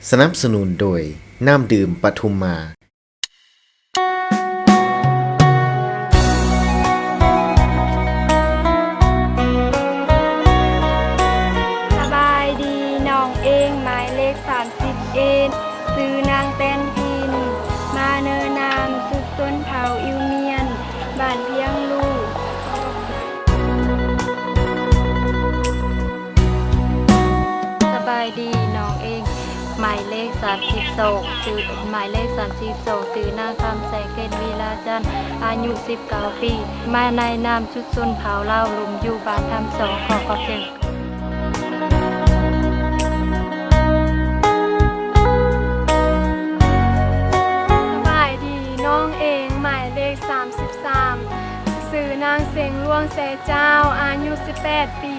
สนับสนุนโดยน้ำดื่มปทุมมาสบายดีน้องเองหมายเลข31ซื้อนางแตนพินมาเนอนามสุดต้นเผาอิวเมียนบ้านเพียงลูกสบายดีน้องเองหมายเลข32ซื้อหมายเลข32ซื้อนางคำแสงเกณฑ์วีลาจันทร์อายุ19 ปีมาในนามชุดชนเผาเล่าลุมอยู่บ้านทำสองขอขอบคุณน้องเองหมายเลข33สื่อนางเสียงล่วงแสเจ้าอายุ18 ปี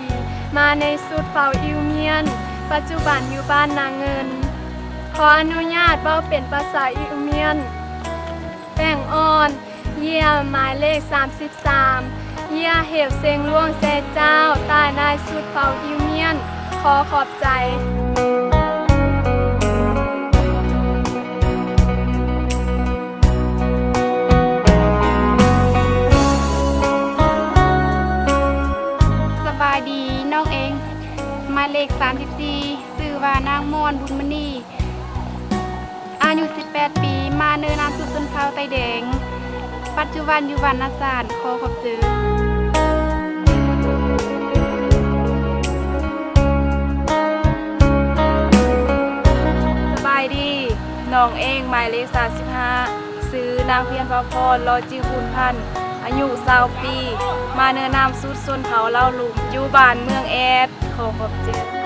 มาในสุดเฝ้าอิวเมียนปัจจุบันอยู่บ้านนางเงินขออนุญาตเว้าเป็นภาษาอิวเมียนแป้งอ่อนเยี่ยหมายเลข33เยี่ยเหวเสียงล่วงแสเจ้าตายนายสุดเฝ้าอิวเมียนขอขอบใจดีน้องเองหมายเลข34ชื่อว่านางม่อนบุญมณีอายุ18 ปีมาเนินนามสุดต้นเผาไตแดงปัจจุบันอยู่บ้านนาสานขอขอบเจอสบายดีน้องเองหมายเลข35ซื้อนางเพียรพรพรรอจิคุณพันธ์อายุ20 ปีมาเนินนามสุดส้นเขาเล่าลุมอยู่บ้านเมืองแอดขอขอบเจอ